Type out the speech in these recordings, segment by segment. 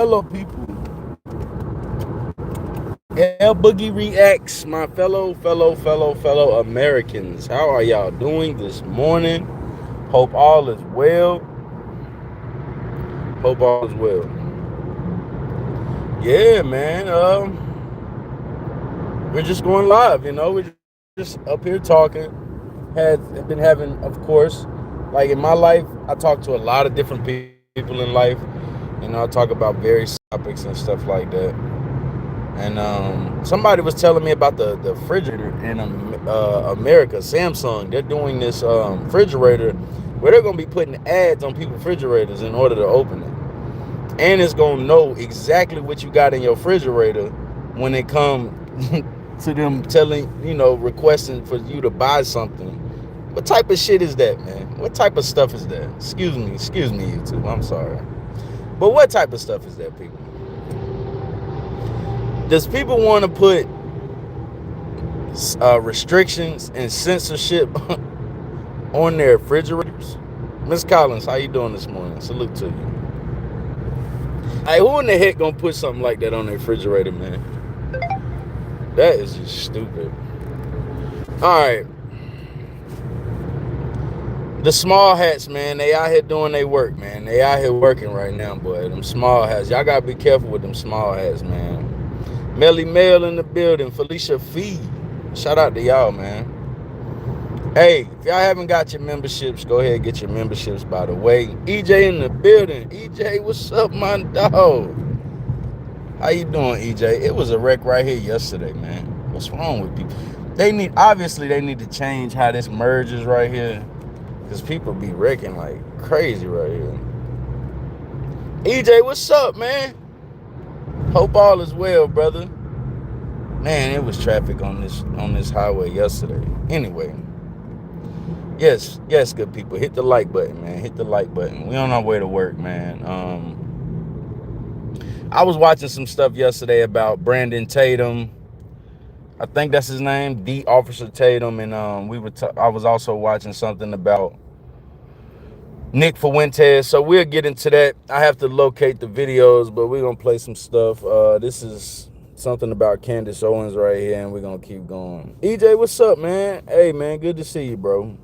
Hello, people. Boogie Reacts, my fellow Americans. How are y'all doing this morning? Hope all is well. Hope all is well. Yeah, man. We're just going live. We're just up here talking. Been having, of course, like in my life, I talk to a lot of different people in life. I talk about various topics and stuff like that. And somebody was telling me about the refrigerator in America, Samsung. They're doing this refrigerator where they're going to be putting ads on people's refrigerators in order to open it. And it's going to know exactly what you got in your refrigerator when it comes to them requesting for you to buy something. What type of shit is that, man? What type of stuff is that? Excuse me, YouTube. I'm sorry. But what type of stuff is that, people? Does people want to put restrictions and censorship on their refrigerators? Miss Collins, how you doing this morning? Salute to you. Hey, who in the heck gonna put something like that on their refrigerator, man? That is just stupid. All right. The small hats, man, they out here doing their work, man. They out here working right now, boy. Them small hats. Y'all gotta be careful with them small hats, man. Melly Mel in the building. Felicia Fee. Shout out to y'all, man. Hey, if y'all haven't got your memberships, go ahead and get your memberships, by the way. EJ in the building. EJ, what's up, my dog? How you doing, EJ? It was a wreck right here yesterday, man. What's wrong with people? Obviously, they need to change how this merges right here. Because people be wrecking like crazy right here. EJ, what's up, man? Hope all is well, brother. Man, it was traffic on this highway yesterday. Anyway. Yes, good people. Hit the like button, man. Hit the like button. We on our way to work, man. I was watching some stuff yesterday about Brandon Tatum. I think that's his name, D. Officer Tatum, and I was also watching something about Nick Fuentes. So we'll get into that. I have to locate the videos, but we're gonna play some stuff. This is something about Candace Owens right here, and we're gonna keep going. EJ, what's up, man? Hey, man, good to see you, bro.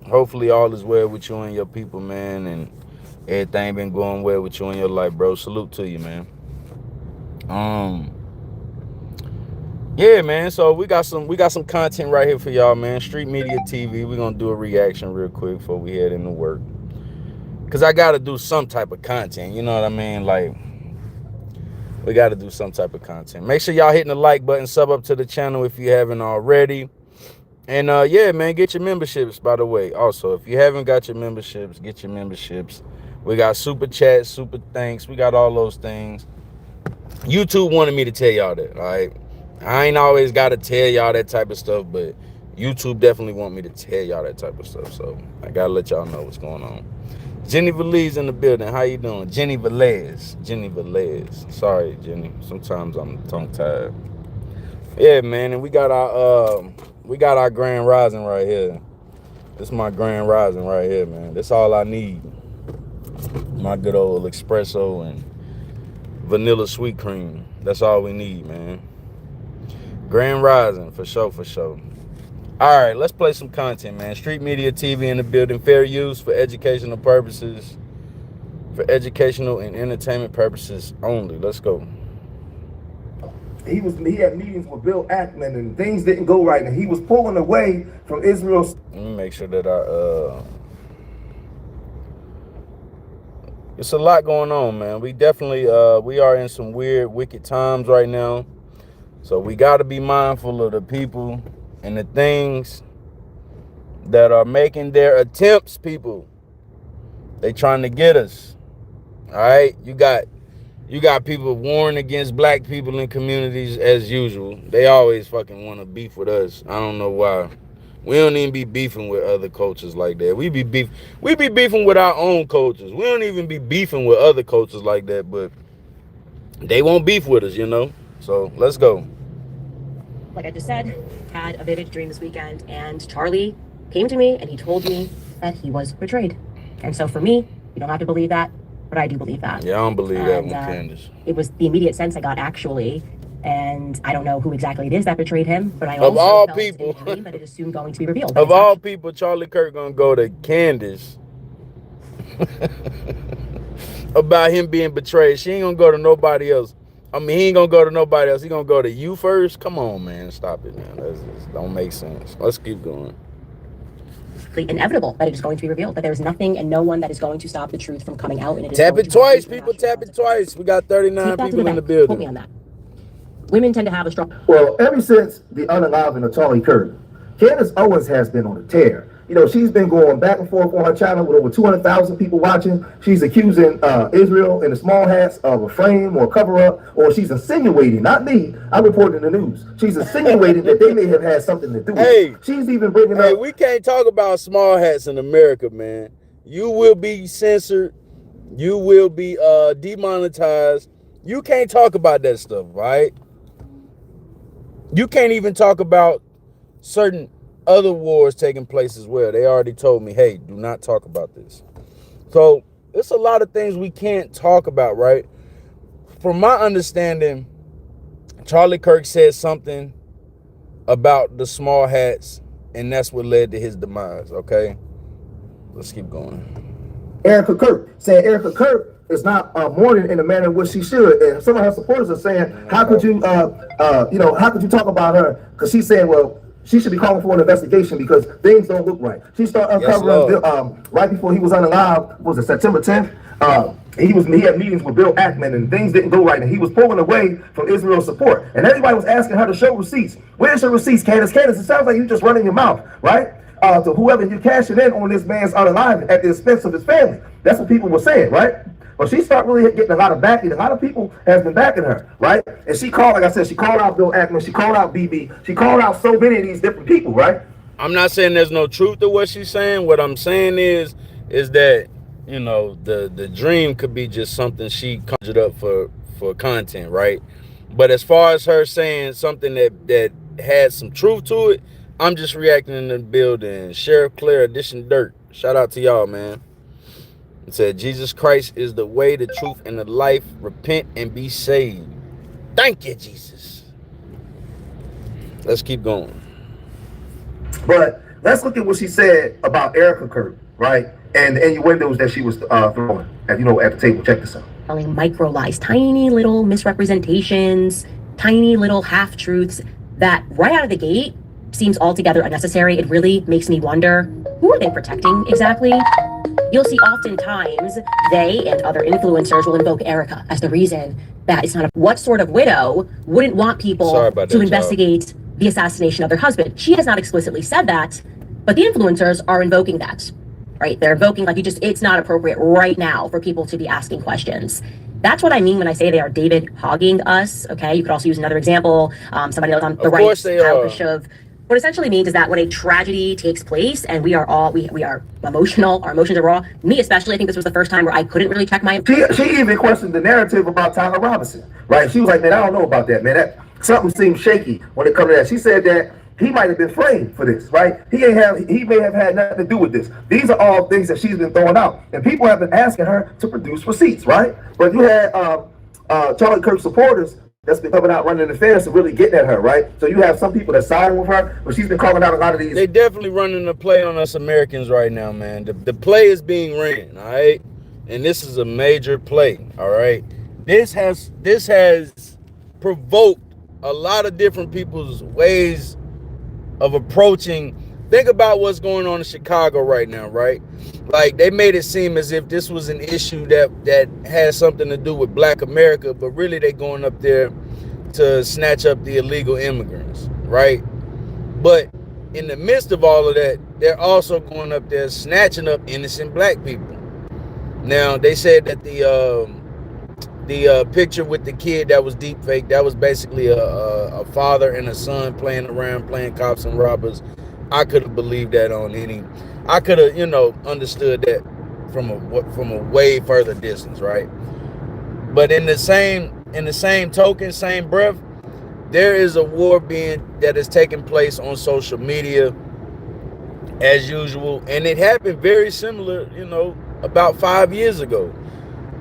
Hopefully all is well with you and your people, man, and everything been going well with you in your life, bro. Salute to you, man. Yeah, man. So we got some content right here for y'all, man. Street Media TV. We're gonna do a reaction real quick before we head into work. Cause I gotta do some type of content. You know what I mean? Like, we gotta do some type of content. Make sure y'all hitting the like button, sub up to the channel if you haven't already. And yeah, man, get your memberships, by the way. Also, if you haven't got your memberships, get your memberships. We got super chats, super thanks. We got all those things. YouTube wanted me to tell y'all that, all right? I ain't always got to tell y'all that type of stuff, but YouTube definitely want me to tell y'all that type of stuff. So I got to let y'all know what's going on. Jenny Velez in the building. How you doing? Jenny Velez. Sorry, Jenny. Sometimes I'm tongue-tied. Yeah, man, and we got our Grand Rising right here. This is my Grand Rising right here, man. That's all I need. My good old espresso and vanilla sweet cream. That's all we need, man. Grand Rising, for sure. All right, let's play some content, man. Street Media TV in the building. Fair use for educational purposes. For educational and entertainment purposes only. Let's go. He had meetings with Bill Ackman and things didn't go right, and he was pulling away from Israel. Let me make sure that it's a lot going on, man. We definitely we are in some weird, wicked times right now. So we got to be mindful of the people and the things that are making their attempts, people. They trying to get us. All right? You got people warring against black people in communities as usual. They always fucking want to beef with us. I don't know why. We don't even be beefing with other cultures like that. We be beefing with our own cultures. We don't even be beefing with other cultures like that, but they won't beef with us, you know? So let's go. Like I just said, had a vivid dream this weekend, and Charlie came to me and he told me that he was betrayed. And so for me, you don't have to believe that. but I do believe that. Yeah, I don't believe that And one, Candace. it was the immediate sense I got, actually. And I don't know who exactly it is that betrayed him, but I Of also all felt people, in a dream that it is soon going to be revealed. of all people, Charlie Kirk gonna go to Candace about him being betrayed. She ain't gonna go to nobody else. I mean, he ain't gonna go to nobody else. He gonna go to you first. Come on, man, stop it, man. That just don't make sense. Let's keep going. Inevitable that it is going to be revealed, that there is nothing and no one that is going to stop the truth from coming out. And it is Tap it twice, people. Tap it twice. We got 39 people in the building. Quote me on that. Women tend to have a strong. Well, ever since the unaliving of Charlie Kirk, Candace Owens has been on a tear. You know, she's been going back and forth on her channel with over 200,000 people watching. She's accusing Israel and the small hats of a frame or cover up, or she's insinuating, not me, I reported in the news. She's insinuating that they may have had something to do with it. She's even bringing up. We can't talk about small hats in America, man. You will be censored. You will be demonetized. You can't talk about that stuff, right? You can't even talk about certain other wars taking place as well. They already told me, hey, do not talk about this. So it's a lot of things we can't talk about, right? From my understanding, Charlie Kirk said something about the small hats, and that's what led to his demise, okay? Let's keep going. Erica Kirk, saying Erica Kirk is not mourning in the manner in which she should. And some of her supporters are saying, how could you, how could you talk about her? Because she's saying, well, she should be calling for an investigation because things don't look right. She started uncovering right before he was unalive. Was it September 10th? He had meetings with Bill Ackman and things didn't go right, and he was pulling away from Israel's support. And everybody was asking her to show receipts. Where's your receipts, Candace? Candace, it sounds like you just running your mouth, right? To whoever you're cashing in on this man's unalive at the expense of his family. That's what people were saying, right? But she started really getting a lot of backing. A lot of people has been backing her, right? And she called, like I said, she called out Bill Ackman. She called out BB. She called out so many of these different people, right? I'm not saying there's no truth to what she's saying. What I'm saying is that, you know, the dream could be just something she conjured up for content, right? But as far as her saying something that had some truth to it, I'm just reacting in the building. Sheriff Claire Edition Dirt. Shout out to y'all, man. It said, Jesus Christ is the way, the truth, and the life. Repent and be saved. Thank you, Jesus. Let's keep going. But let's look at what she said about Erica Kirk, right? And the innuendos that she was throwing at, at the table. Check this out. Micro lies, tiny little misrepresentations, tiny little half-truths that right out of the gate seems altogether unnecessary. It really makes me wonder, who are they protecting exactly? You'll see oftentimes they and other influencers will invoke Erica as the reason that it's not a... What sort of widow wouldn't want people to investigate the assassination of their husband? She has not explicitly said that, but the influencers are invoking that, right? They're invoking like it's not appropriate right now for people to be asking questions. That's what I mean when I say they are David hogging us, okay? You could also use another example. Somebody else on the right, what essentially means is that when a tragedy takes place and we are emotional, our emotions are raw. Me especially, I think this was the first time where I couldn't really check my... She even questioned the narrative about Tyler Robinson, right? She was like, man, I don't know about that, man. That something seemed shaky when it comes to that. She said that he might have been framed for this, right? He may have had nothing to do with this. These are all things that she's been throwing out. And people have been asking her to produce receipts, right? But you had Charlie Kirk supporters that's been coming out running the fence and really getting at her, right? So you have some people that siding with her, but she's been calling out a lot of these. They definitely running the play on us Americans right now, man. The play is being ran, all right? And this is a major play, all right? This has provoked a lot of different people's ways of approaching. Think about what's going on in Chicago right now, right? Like, they made it seem as if this was an issue that has something to do with Black America, but really they going up there to snatch up the illegal immigrants, right? But in the midst of all of that, they're also going up there snatching up innocent Black people. Now, they said that the picture with the kid that was deep fake, that was basically a father and a son playing around, playing cops and robbers. I could have believed that on any... I could have, understood that from a way further distance, right? But in the same token, same breath, there is a war that is taking place on social media as usual, and it happened very similar, about 5 years ago,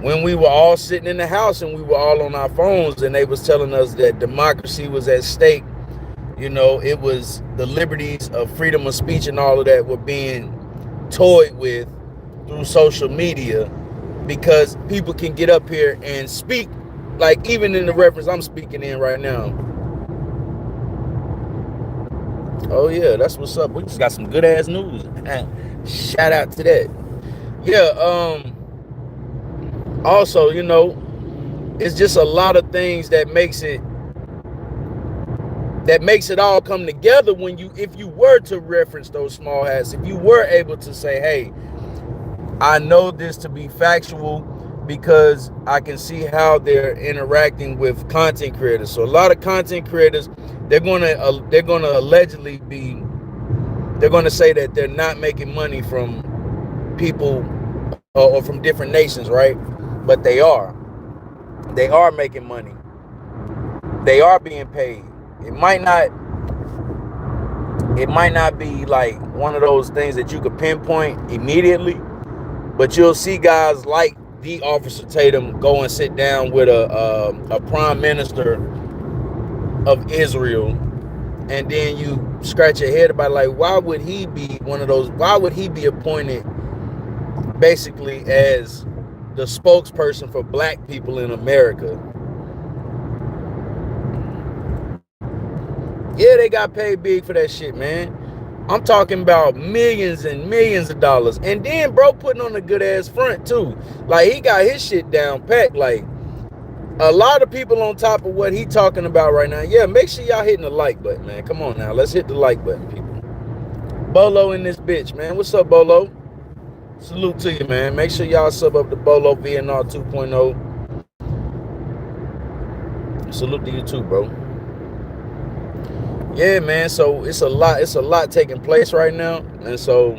when we were all sitting in the house and we were all on our phones and they was telling us that democracy was at stake, you know, it was the liberties of freedom of speech and all of that were being toyed with through social media, because people can get up here and speak, like even in the reference I'm speaking in right now. Oh yeah, that's what's up. We just got some good ass news. Shout out to that. Yeah, also, you know, it's just a lot of things that makes it all come together when you, if you were to reference those small hats, if you were able to say, hey, I know this to be factual because I can see how they're interacting with content creators. So a lot of content creators, they're gonna allegedly be, they're gonna say that they're not making money from people or from different nations, right? But they are making money. They are being paid. It might not be like one of those things that you could pinpoint immediately, but you'll see guys like the Officer Tatum go and sit down with a prime minister of Israel, and then you scratch your head about, like, why would he be one of those? Why would he be appointed basically as the spokesperson for black people in America? Yeah, they got paid big for that shit, man. I'm talking about millions and millions of dollars. And then bro putting on a good ass front too. Like, he got his shit down packed. Like, a lot of people on top of what he talking about right now. Yeah, make sure y'all hitting the like button, man. Come on now, let's hit the like button, people. Bolo in this bitch, man. What's up, Bolo? Salute to you, man. Make sure y'all sub up to Bolo VNR 2.0. Salute to you too, bro. Yeah, man, so it's a lot taking place right now, and so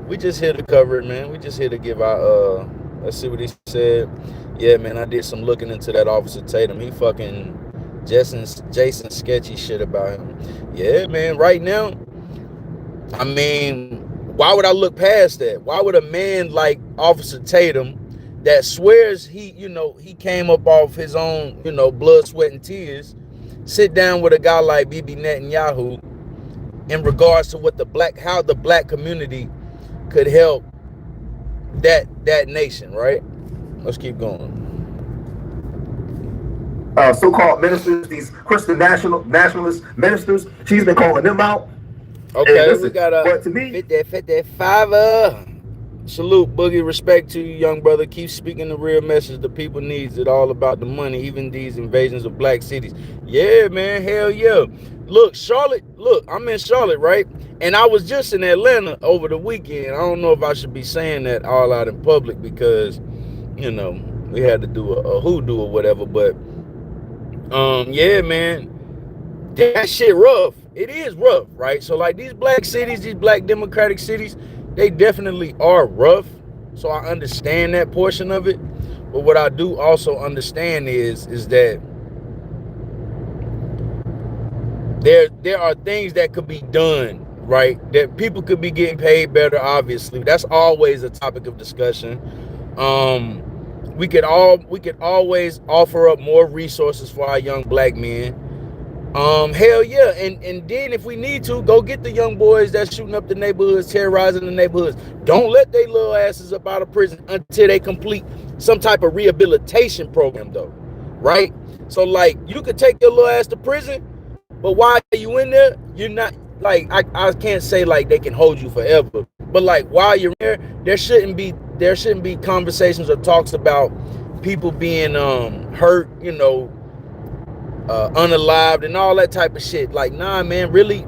we just here to cover it, man. We just here to give our let's see what he said. Yeah, man, I did some looking into that Officer Tatum. He fucking Jason sketchy shit about him. Yeah, man, right now, I mean, why would I look past that? Why would a man like Officer Tatum, that swears he, you know, he came up off his own, you know, blood, sweat, and tears, sit down with a guy like Bibi Netanyahu in regards to what how the black community could help that nation, right? Let's keep going. So-called ministers, these Christian nationalist ministers, she's been calling them out. Okay, listen, we got a 55. Salute, Boogie. Respect to you, young brother. Keep speaking the real message the people needs. It all about the money, even these invasions of black cities. Yeah, man, hell yeah. Look, Charlotte, I'm in Charlotte, right? And I was just in Atlanta over the weekend. I don't know if I should be saying that all out in public because, you know, we had to do a hoodoo or whatever. But, yeah, man, that shit rough. It is rough, right? So, like, these black cities, these black democratic cities, they definitely are rough. So I understand that portion of it. But what I do also understand is that there are things that could be done, right? That people could be getting paid better, obviously. That's always a topic of discussion. We could always offer up more resources for our young black men. Hell yeah, and then if we need to, go get the young boys that's shooting up the neighborhoods, terrorizing the neighborhoods. Don't let they little asses up out of prison until they complete some type of rehabilitation program, though, right? So, like, you could take your little ass to prison, but while you in there, you're not, like, I can't say, like, they can hold you forever, but, like, while you're there, there shouldn't be conversations or talks about people being hurt, you know, unalived and all that type of shit. Like, nah, man, really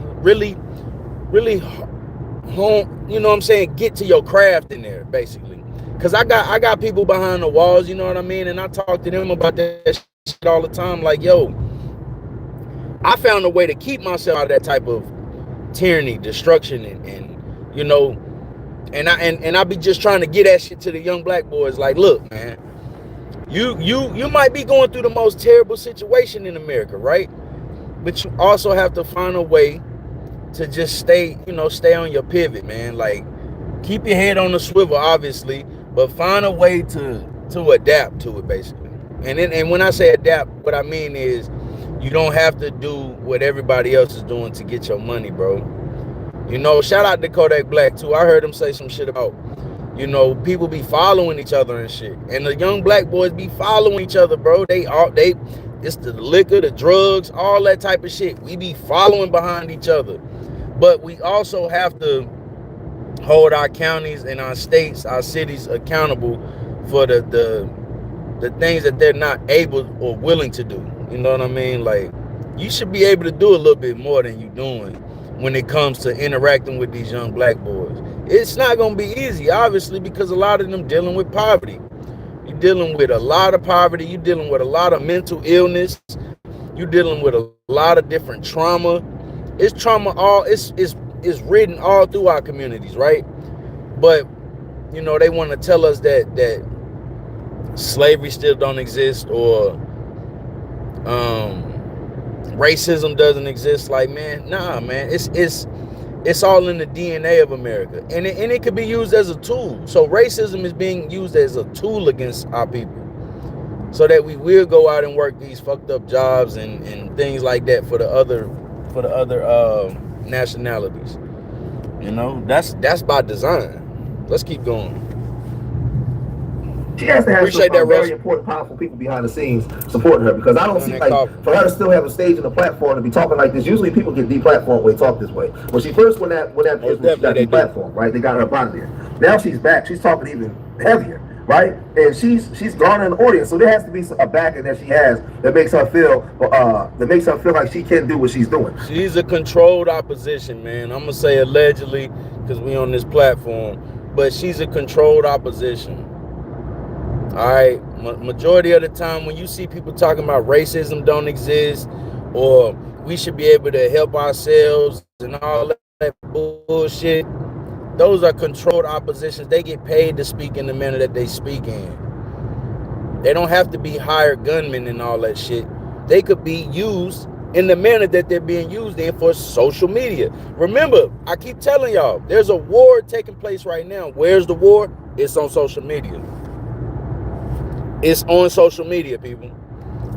home, you know what I'm saying, get to your craft in there, basically. Because I got people behind the walls, you know what I mean, and I talk to them about that shit all the time. Like, yo, I found a way to keep myself out of that type of tyranny, destruction, and you know, and I be just trying to get that shit to the young black boys. Like, look, man, you might be going through the most terrible situation in America, right? But you also have to find a way to just stay on your pivot, man. Like, keep your head on the swivel, obviously, but find a way to to adapt to it, basically. And when I say adapt, what I mean is you don't have to do what everybody else is doing to get your money, bro. You know, shout out to Kodak Black too. I heard him say some shit about, you know, people be following each other and shit, and the young black boys be following each other, bro. It's the liquor, the drugs, all that type of shit. We be following behind each other, but we also have to hold our counties and our states, our cities accountable for the things that they're not able or willing to do. You know what I mean? Like, you should be able to do a little bit more than you're doing when it comes to interacting with these young black boys. It's not going to be easy, obviously, because a lot of them dealing with poverty. You're dealing with a lot of poverty. You're dealing with a lot of mental illness. You're dealing with a lot of different trauma. It's trauma it's written all through our communities, right? But, you know, they want to tell us that slavery still don't exist, or racism doesn't exist. Like, man, nah, man, it's all in the DNA of America, and it could be used as a tool. So racism is being used as a tool against our people, so that we will go out and work these fucked up jobs and things like that for the other nationalities. You know, that's by design. Let's keep going. She has to have Appreciate some that, very Russ. important, powerful people behind the scenes supporting her, because I don't see, like, coffee. for her to still have a stage and a platform to be talking like this. Usually people get deplatformed when they talk this way. When she first went that she got deplatformed, right? They got her up out of there. Now she's back. She's talking even heavier, right? And she's garnering an audience. So there has to be a backing that she has that makes her feel like she can do what she's doing. She's a controlled opposition, man. I'm gonna say allegedly because we on this platform, but she's a controlled opposition. All right, majority of the time when you see people talking about racism don't exist, or we should be able to help ourselves and all that bullshit, those are controlled oppositions. They get paid to speak in the manner that they speak in. They don't have to be hired gunmen and all that shit. They could be used in the manner that they're being used in for social media. Remember, I keep telling y'all, there's a war taking place right now. Where's the war? It's on social media. It's on social media, people.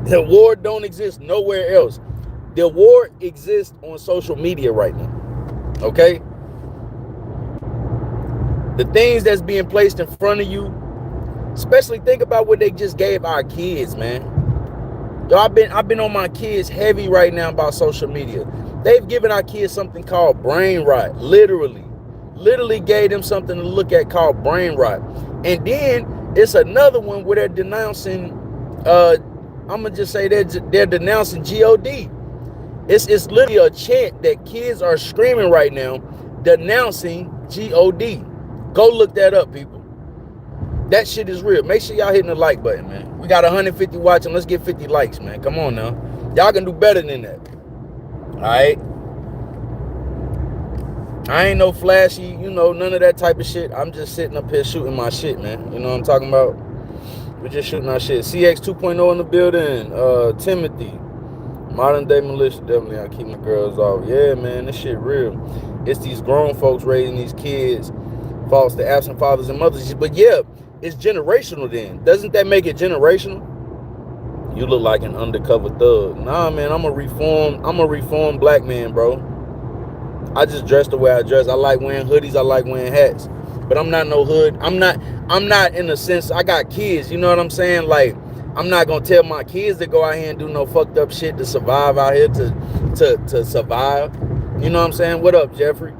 The war don't exist nowhere else. The war exists on social media right now. Okay? The things that's being placed in front of you, especially think about what they just gave our kids, man. Yo, I've been on my kids heavy right now about social media. They've given our kids something called brain rot. Literally gave them something to look at called brain rot. And then it's another one where they're denouncing, I'm gonna just say they're denouncing God. It's literally a chant that kids are screaming right now, denouncing God. Go look that up, people. That shit is real. Make sure y'all hitting the like button, man. We got 150 watching. Let's get 50 likes, man. Come on now. Y'all can do better than that. All right. I ain't no flashy, you know, none of that type of shit. I'm just sitting up here shooting my shit, man. You know what I'm talking about? We're just shooting our shit. CX 2.0 in the building. Timothy. Modern day militia. Definitely, I keep my girls off. Yeah, man, this shit real. It's these grown folks raising these kids. False to absent fathers and mothers. But yeah, it's generational then. Doesn't that make it generational? You look like an undercover thug. Nah, man, I'm a reformed black man, bro. I just dress the way I dress. I like wearing hoodies. I like wearing hats. But I'm not no hood. I'm not in the sense, I got kids. You know what I'm saying? Like, I'm not going to tell my kids to go out here and do no fucked up shit to survive out here, to survive. You know what I'm saying? What up, Jeffrey?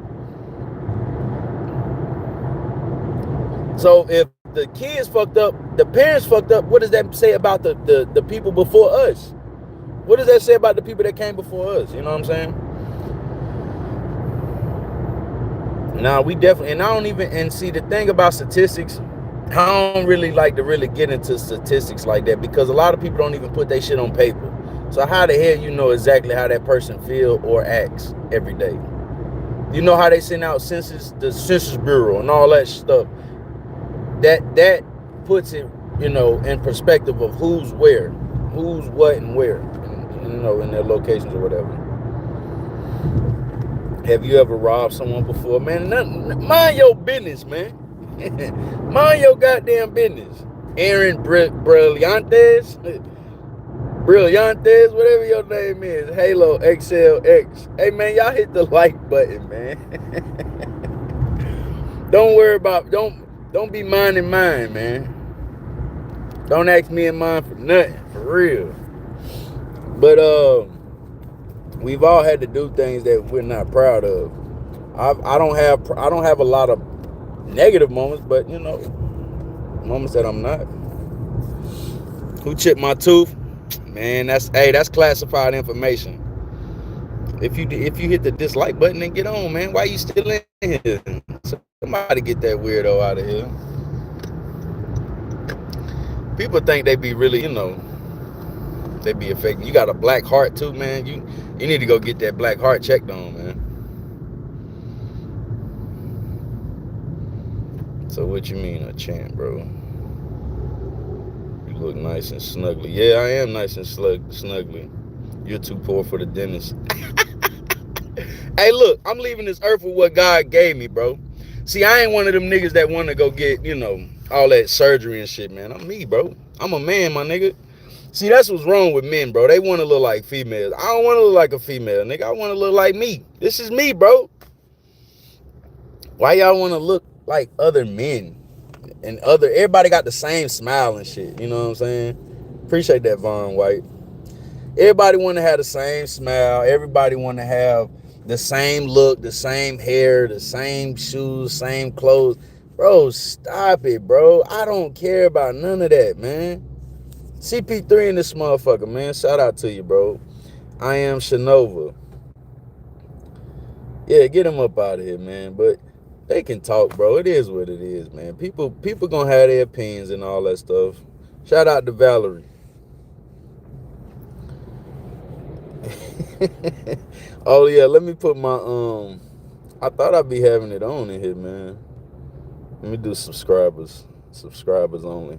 So if the kids fucked up, the parents fucked up, what does that say about the people before us? What does that say about the people that came before us? You know what I'm saying? Now we definitely, and I don't even, and see the thing about statistics, I don't really like to really get into statistics like that, because a lot of people don't even put their shit on paper. So how the hell you know exactly how that person feel or acts every day? You know how they send out census, the Census Bureau and all that stuff. That puts it, you know, in perspective of who's where, who's what and where, and, you know, in their locations or whatever. Have you ever robbed someone before? Man, mind your business, man. Mind your goddamn business. Aaron Brillantes, whatever your name is, Halo XLX. Hey man, y'all hit the like button, man. Don't worry about don't be minding mine, man. Don't ask me and mine for nothing, for real. But we've all had to do things that we're not proud of. I don't have a lot of negative moments, but you know, moments that I'm not. Who chipped my tooth? Man, that's classified information. If you hit the dislike button, then get on, man. Why you still in here? Somebody get that weirdo out of here. People think they be really, you know, they be affecting. You got a black heart too, man. You need to go get that black heart checked on, man. So what you mean a champ, bro? You look nice and snuggly. Yeah, I am nice and snuggly. You're too poor for the dentist. Hey, look, I'm leaving this earth with what God gave me, bro. See, I ain't one of them niggas that want to go get, you know, all that surgery and shit, man. I'm me, bro. I'm a man, my nigga. See, that's what's wrong with men, bro. They want to look like females. I don't want to look like a female, nigga. I want to look like me. This is me, bro. Why y'all want to look like other men? And everybody got the same smile and shit. You know what I'm saying? Appreciate that, Von White. Everybody want to have the same smile. Everybody want to have the same look, the same hair, the same shoes, same clothes. Bro, stop it, bro. I don't care about none of that, man. CP3 in this motherfucker, man. Shout out to you, bro. I am Shanova. Yeah, get him up out of here, man. But they can talk, bro. It is what it is, man. People gonna have their opinions and all that stuff. Shout out to Valerie. Oh yeah, let me put my I thought I'd be having it on in here, man. Let me do subscribers only.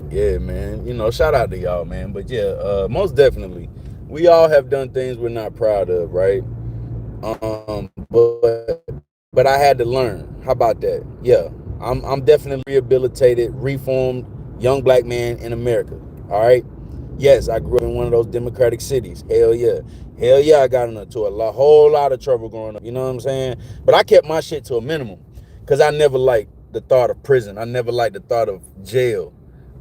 Yeah, man. You know, shout out to y'all, man. But yeah, most definitely, we all have done things we're not proud of, right? But I had to learn. How about that? Yeah, I'm definitely rehabilitated, reformed young black man in America. All right. Yes, I grew up in one of those democratic cities. Hell yeah. Hell yeah, I got into a whole lot of trouble growing up. You know what I'm saying? But I kept my shit to a minimum because I never liked the thought of prison. I never liked the thought of jail.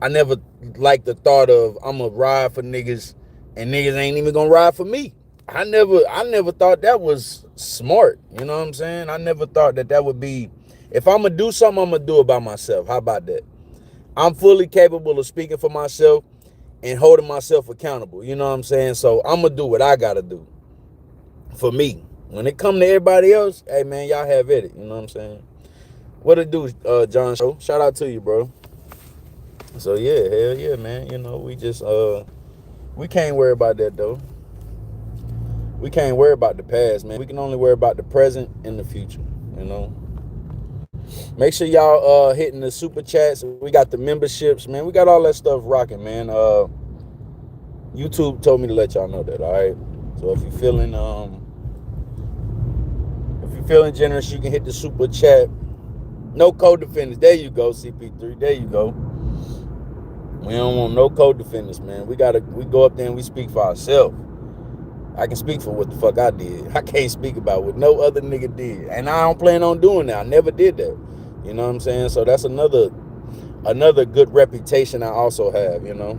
I never liked the thought of I'm going to ride for niggas and niggas ain't even going to ride for me. I never thought that was smart. You know what I'm saying? I never thought that would be, if I'm going to do something, I'm going to do it by myself. How about that? I'm fully capable of speaking for myself and holding myself accountable. You know what I'm saying? So I'm going to do what I got to do for me. When it come to everybody else, hey, man, y'all have at it. You know what I'm saying? What it do, John Show? Shout out to you, bro. So, yeah, hell yeah, man. You know, we just, we can't worry about that, though. We can't worry about the past, man. We can only worry about the present and the future, you know? Make sure y'all hitting the super chats. We got the memberships, man. We got all that stuff rocking, man. YouTube told me to let y'all know that, all right? So if you're feeling generous, you can hit the super chat. No co-defendants. There you go, CP3. There you go. We don't want no co-defendants, man. We go up there and we speak for ourselves. I can speak for what the fuck I did. I can't speak about what no other nigga did. And I don't plan on doing that. I never did that. You know what I'm saying? So that's another good reputation I also have, you know?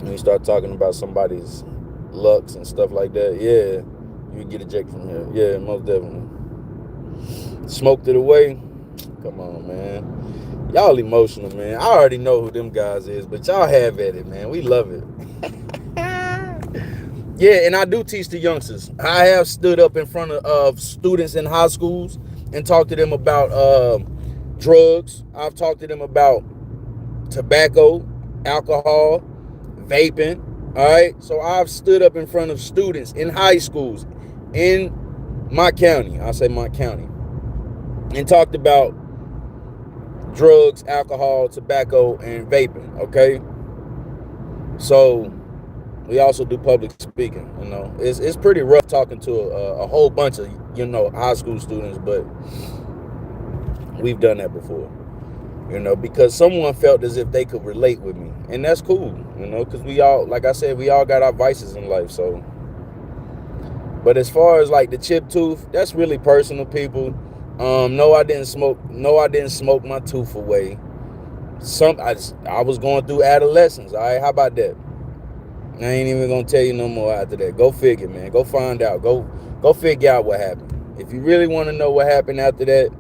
When you start talking about somebody's looks and stuff like that, yeah, you get ejected from here. Yeah, most definitely. Smoked it away. Come on, man. Y'all emotional, man. I already know who them guys is, but y'all have at it, man. We love it. Yeah, and I do teach the youngsters. I have stood up in front of students in high schools and talked to them about drugs. I've talked to them about tobacco, alcohol, vaping. All right. So I've stood up in front of students in high schools in my county. I say my county. And talked about drugs, alcohol, tobacco, and vaping. Okay. So we also do public speaking. You know, it's pretty rough talking to a whole bunch of, you know, high school students, but We've done that before, you know, because someone felt as if they could relate with me, and that's cool, you know, because we all, like I said, we all got our vices in life. So, but as far as like the chip tooth, that's really personal, people. No, I didn't smoke. No, I didn't smoke my tooth away. I was going through adolescence. All right, how about that? I ain't even gonna tell you no more after that. Go figure, man. Go find out. Go figure out what happened. If you really want to know what happened after that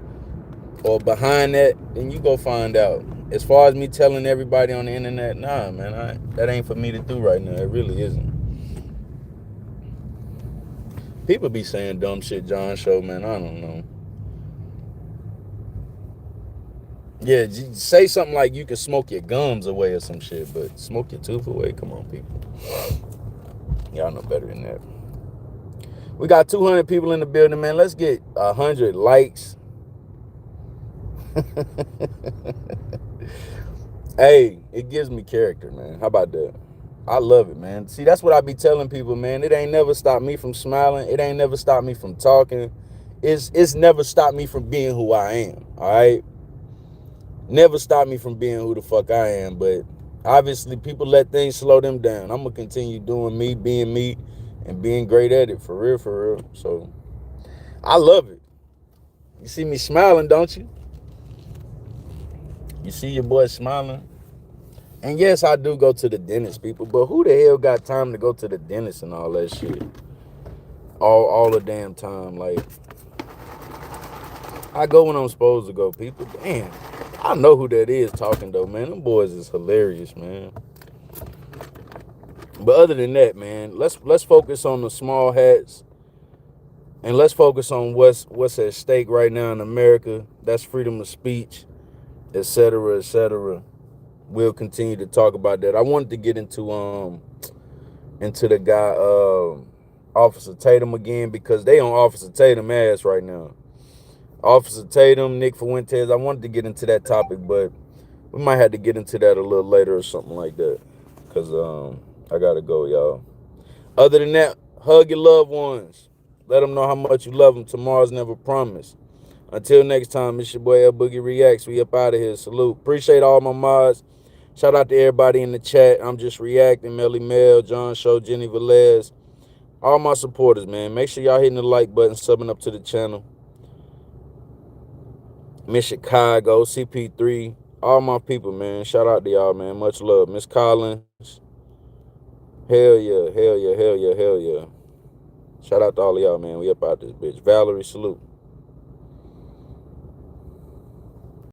or behind that, then you go find out. As far as me telling everybody on the internet, nah, man, that ain't for me to do right now. It really isn't. People be saying dumb shit, John Show, man. I don't know. Yeah, say something like you can smoke your gums away or some shit, but smoke your tooth away? Come on, people. Y'all know better than that. We got 200 people in the building, man. Let's get 100 likes. Hey, it gives me character, man. How about that? I love it, man. See, that's what I be telling people, man. It ain't never stopped me from smiling. It ain't never stopped me from talking. It's never stopped me from being who I am, all right? Never stopped me from being who the fuck I am, but obviously people let things slow them down. I'm going to continue doing me, being me, and being great at it, for real, for real. So, I love it. You see me smiling, don't you? You see your boy smiling? And yes, I do go to the dentist, people, but who the hell got time to go to the dentist and all that shit? All the damn time. Like, I go when I'm supposed to go, people. Damn. I know who that is talking, though, man. Them boys is hilarious, man. But other than that, man, let's focus on the small hats. And let's focus on what's at stake right now in America. That's freedom of speech, etc., etc. We'll continue to talk about that. I wanted to get into the guy Officer Tatum again, because they on Officer Tatum ass right now. Officer Tatum, Nick Fuentes. I wanted to get into that topic, but we might have to get into that a little later or something like that, because I gotta go, y'all. Other than that, hug your loved ones. Let them know how much you love them. Tomorrow's never promised. Until next time, it's your boy Boogie Reacts. We up out of here. Salute. Appreciate all my mods. Shout out to everybody in the chat. I'm just reacting. Melly Mel, John Show, Jenny Velez. All my supporters, man. Make sure y'all hitting the like button, subbing up to the channel. Miss Chicago, CP3. All my people, man. Shout out to y'all, man. Much love. Miss Collins. Hell yeah, hell yeah, hell yeah, hell yeah. Shout out to all of y'all, man. We up out this bitch. Valerie, salute.